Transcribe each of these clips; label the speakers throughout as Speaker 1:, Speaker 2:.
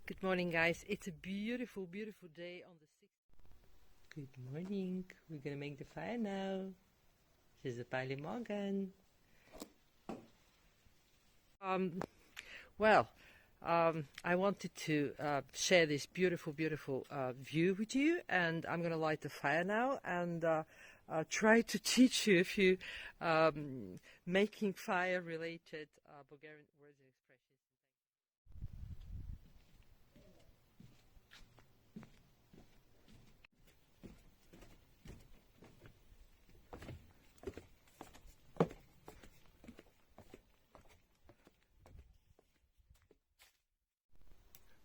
Speaker 1: Good morning, guys. It's a beautiful, beautiful day on the 6th. Good morning. We're gonna make the fire now. This is a pile morgen. I wanted to share this beautiful, beautiful view with you, and I'm gonna light the fire now and try to teach you a few making fire related Bulgarian words and expressions.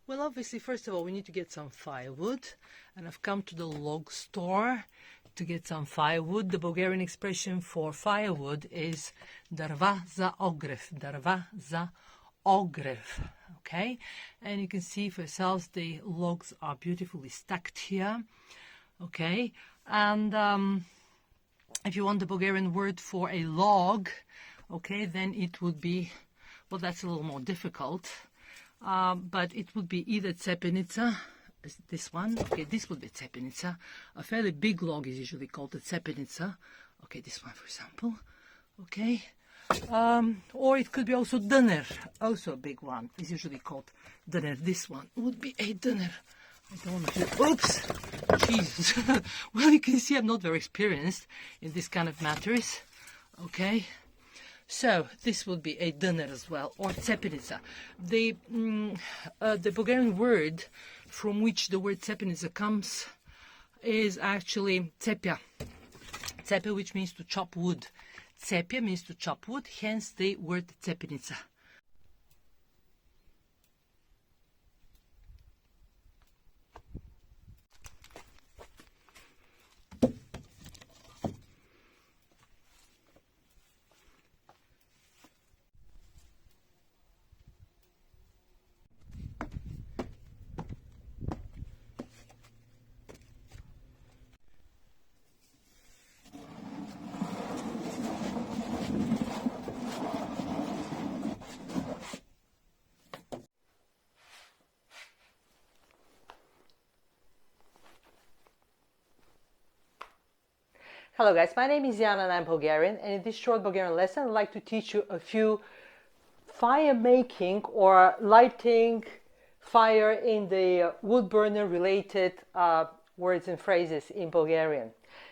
Speaker 1: Well, obviously, first of all, we need to get some firewood, and I've come to the log store to get some firewood. The Bulgarian expression for firewood is darva za ogrev, darva za ogrev, okay? And you can see for yourselves the logs are beautifully stacked here, okay? And if you want the Bulgarian word for a log, okay, then it would be, well, that's a little more difficult. But it would be either tsepenica, this one, okay, this would be tsepenica. A fairly big log is usually called a tsepenica, okay, this one for example, okay, or it could be also döner, also a big one, is usually called döner. This one would be a döner. I don't want to, oops, Jesus. Well, you can see I'm not very experienced in this kind of matters, okay. So this would be a döner as well, or tsepenica. The Bulgarian word from which the word tsepenica comes is actually tsepia. Tsepia, which means to chop wood. Tsepia means to chop wood, hence the word tsepenica. Hello guys, my name is Jana and I'm Bulgarian, and in this short Bulgarian lesson I'd like to teach you a few fire making or lighting fire in the wood burner related words and phrases in Bulgarian.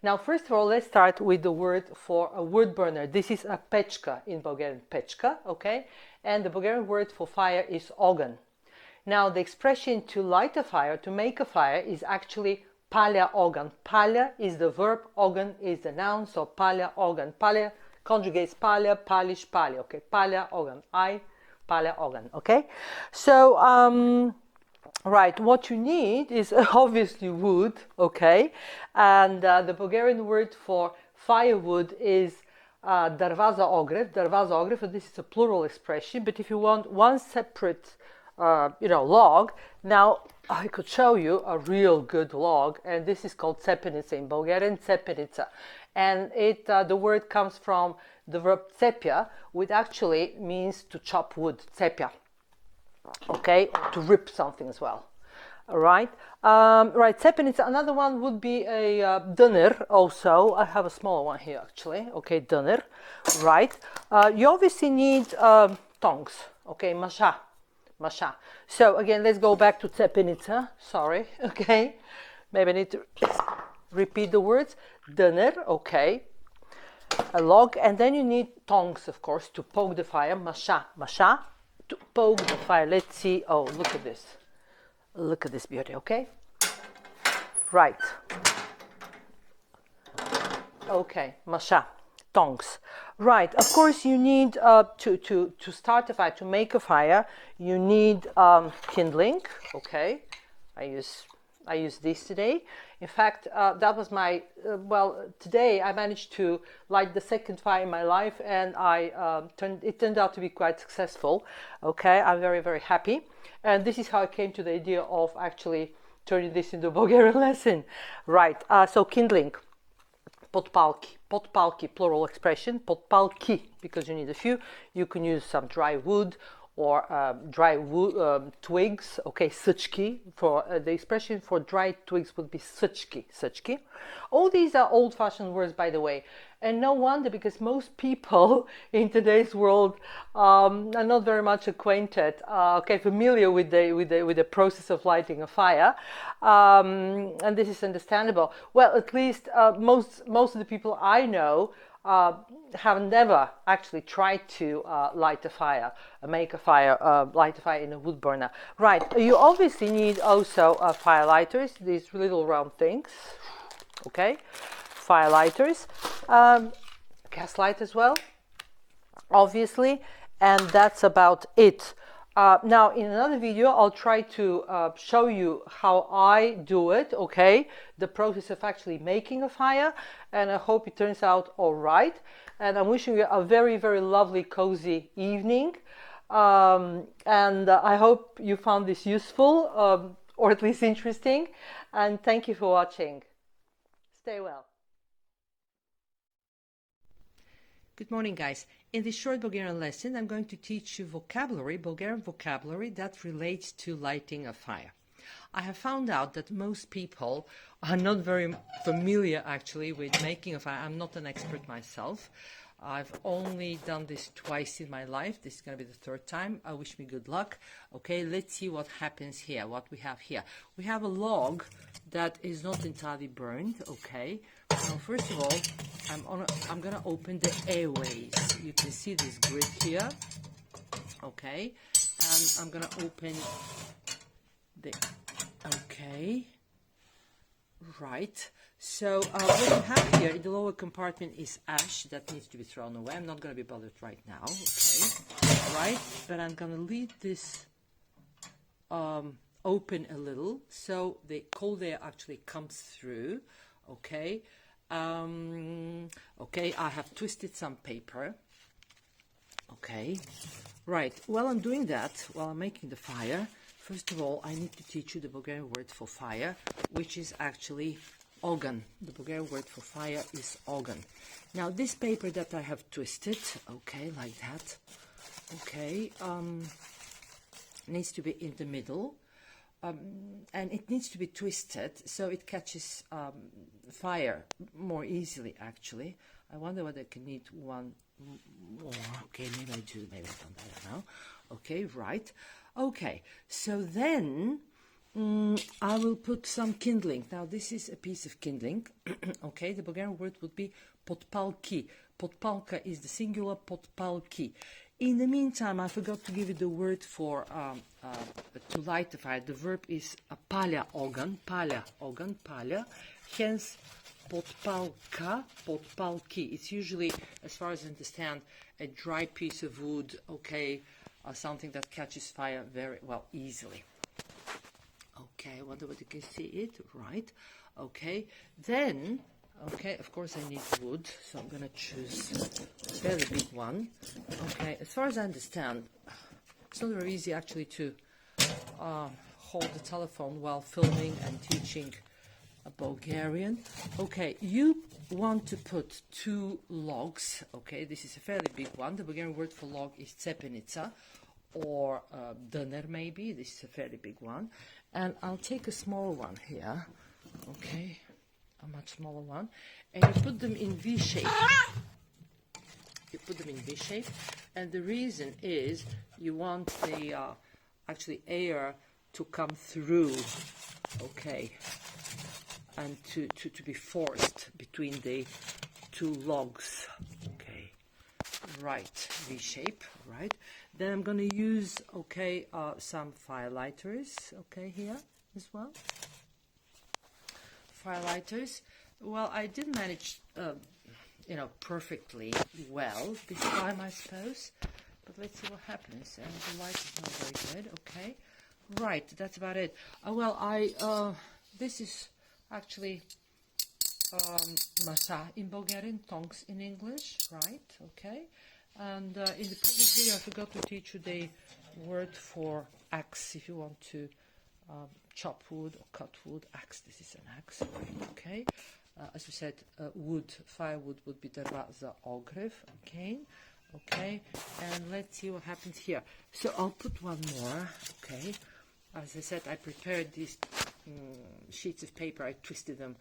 Speaker 1: Now first of all, let's start with the word for a wood burner. This is a pechka in Bulgarian, pechka, okay? And the Bulgarian word for fire is ogan. Now the expression to light a fire, to make a fire, is actually palja ogan. Palja is the verb, ogan is the noun, so palja ogan. Palja conjugates palja, palish, palja, okay? Palja ogan, palja ogan, okay? So, right, what you need is obviously wood, okay? And the Bulgarian word for firewood is darva za ogrev. Darva za ogrev, so this is a plural expression, but if you want one separate log. Now, I could show you a real good log, and this is called tsepenica in Bulgarian, tsepenica. And the word comes from the verb tsepia, which actually means to chop wood, tsepia. Okay, or to rip something as well. All right, right, tsepenica. Another one would be a döner also. I have a smaller one here actually. Okay, döner. Right. You obviously need tongs. Okay, masha. Masha. So again, let's go back to tsepenica. Sorry, okay. Maybe I need to repeat the words. Döner, okay. A log, and then you need tongs, of course, to poke the fire. Masha, masha, to poke the fire. Let's see. Oh, look at this. Look at this beauty, okay? Right. Okay, masha. Tongs. Right, of course you need to start a fire, to make a fire, you need kindling, okay? I use this today. In fact, that was my, today I managed to light the second fire in my life, and it turned out to be quite successful, okay? I'm very, very happy. And this is how I came to the idea of actually turning this into a Bulgarian lesson. Right, so kindling. Potpalki. Potpalki, plural expression. Potpalki, because you need a few. You can use some dry wood or dry wood, twigs. Okay, suchki. For the expression for dry twigs would be suchki. Suchki. All these are old-fashioned words, by the way, and no wonder, because most people in today's world are not very much acquainted, familiar with the process of lighting a fire, and this is understandable. Well, at least most of the people I know have never actually tried to light a fire, make a fire, light a fire in a wood burner. Right, you obviously need also fire lighters, these little round things, okay, fire lighters, gas light as well, obviously, and that's about it. Now, in another video, I'll try to show you how I do it, okay? The process of actually making a fire, and I hope it turns out all right. And I'm wishing you a very, very lovely, cozy evening. And I hope you found this useful, or at least interesting. And thank you for watching. Stay well. Good morning, guys. In this short Bulgarian lesson, I'm going to teach you vocabulary, Bulgarian vocabulary that relates to lighting a fire. I have found out that most people are not very familiar actually with making a fire. I'm not an expert myself. I've only done this twice in my life. This is going to be the third time. I wish me good luck. Okay, let's see what happens here, what we have here. We have a log that is not entirely burned, okay. Now, first of all, I'm going to open the airways. You can see this grid here, okay, and I'm going to open the, okay, right. So what we have here in the lower compartment is ash that needs to be thrown away. I'm not going to be bothered right now, okay, right, but I'm going to leave this open a little so the cold air actually comes through, okay. Okay, I have twisted some paper, okay, right. While I'm doing that, while I'm making the fire, first of all, I need to teach you the Bulgarian word for fire, which is actually ogan. The Bulgarian word for fire is ogan. Now, this paper that I have twisted, okay, like that, okay, needs to be in the middle. And it needs to be twisted so it catches fire more easily, actually. I wonder whether I can need one more. Okay, maybe I do, maybe I don't, I don't know. Okay, right. Okay, so then I will put some kindling. Now, this is a piece of kindling. Okay, the Bulgarian word would be potpalki. Potpalka is the singular, potpalki. In the meantime, I forgot to give you the word for to light the fire. The verb is palja ogan, palja. Hence, potpalka, potpalki. It's usually, as far as I understand, a dry piece of wood, okay, something that catches fire very well, easily. Okay, I wonder whether you can see it, right? Okay, then, okay, of course I need wood, so I'm going to choose a fairly big one. Okay, as far as I understand, it's not very easy actually to hold the telephone while filming and teaching a Bulgarian. Okay, you want to put 2 logs. Okay, this is a fairly big one. The Bulgarian word for log is tsepenica, or döner maybe. This is a fairly big one. And I'll take a small one here. Okay, a much smaller one. And you put them in V shape. You put them in V shape. And the reason is you want the actually air to come through. Okay. And to be forced between the 2 logs. Okay, right, V shape, right. Then I'm going to use, okay, some fire lighters, okay, here as well. Fire lighters. Well, I didn't manage, you know, perfectly well this time, I suppose. But let's see what happens. And the light is not very good, okay. Right, that's about it. Well, this is actually masa in Bulgarian, tongs in English, right, okay. And in the previous video I forgot to teach you the word for axe. If you want to chop wood or cut wood, axe, this is an axe, right, okay. As we said, wood, firewood would be derva za ogrev, again. Okay, and let's see what happens here. So I'll put one more. Okay, as I said, I prepared these sheets of paper. I twisted them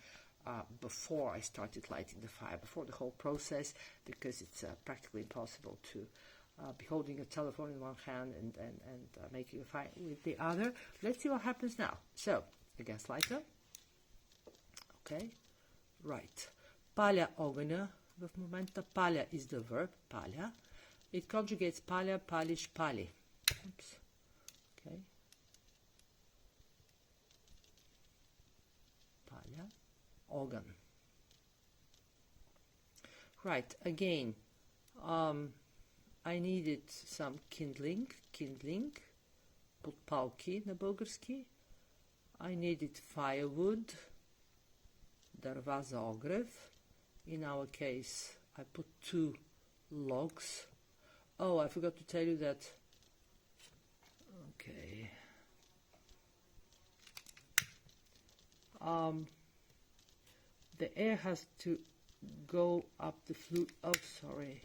Speaker 1: before I started lighting the fire, before the whole process, because it's practically impossible to be holding a telephone in one hand and making a fire with the other. Let's see what happens now. So, a gas lighter. Okay, right. Паля огъня. В момента паля is the verb, паля. It conjugates паля, палиш, пали. Oops. Okay. Паля, огън. Right, again, I needed some kindling, подпалки на български. I needed firewood, дърва за огрев. In our case, I put 2 logs. Oh, I forgot to tell you that. Okay. The air has to go up the flue. Oh, sorry.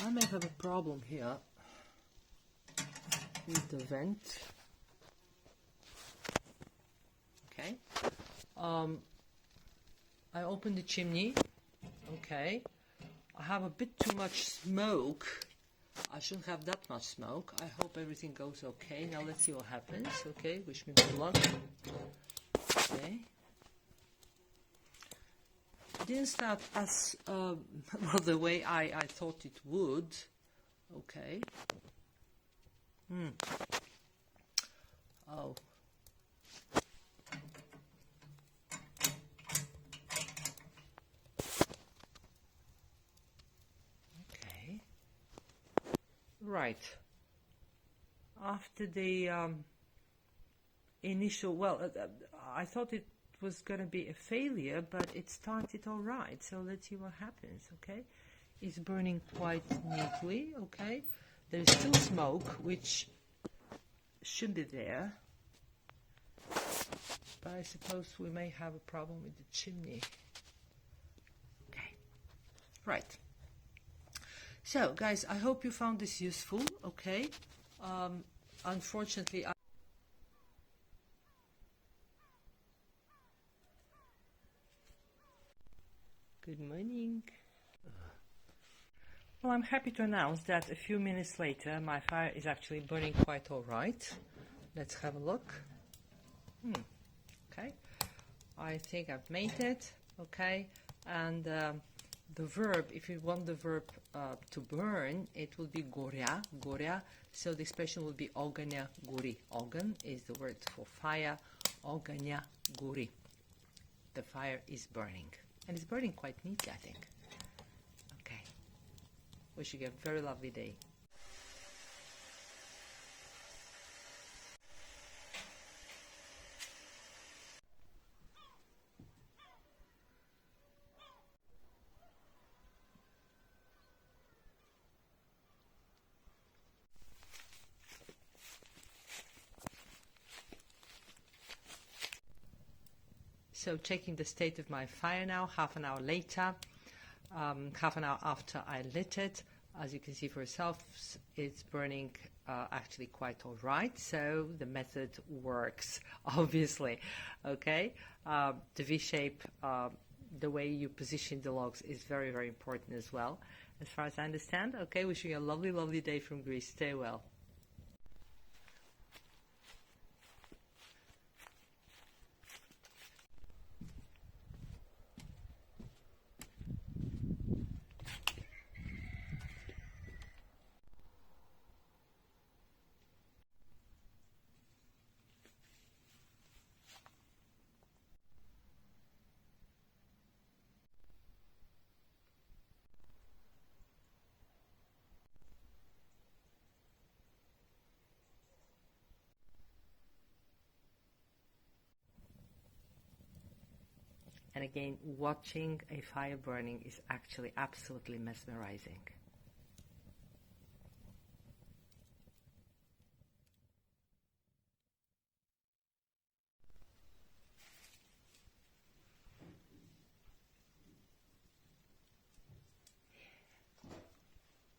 Speaker 1: I may have a problem here with the vent. Okay. I opened the chimney. Okay. I have a bit too much smoke. I shouldn't have that much smoke. I hope everything goes okay. Now let's see what happens. Okay, wish me good luck. Okay. Didn't start as well the way I thought it would. Okay. Oh. Okay. Right. After the initial, well, I thought it was going to be a failure, but it started all right. So let's see what happens. Okay. It's burning quite neatly. Okay. There's still smoke, which should be there, but I suppose we may have a problem with the chimney. Okay, right. So, guys, I hope you found this useful. Okay, unfortunately, good morning. Well, I'm happy to announce that a few minutes later, my fire is actually burning quite all right. Let's have a look. Okay, I think I've made it. Okay, and the verb, if you want the verb to burn, it will be gorя, gorя. So the expression will be огъня гори. Огън is the word for fire. Огъня гори. The fire is burning, and it's burning quite neatly, I think. Wish you a very lovely day. So checking the state of my fire now, half an hour later. Half an hour after I lit it, as you can see for yourself, it's burning actually quite all right. So the method works, obviously. Okay, the V-shape, the way you position the logs is very, very important as well, as far as I understand. Okay, wishing you a lovely, lovely day from Greece. Stay well. And again, watching a fire burning is actually absolutely mesmerizing.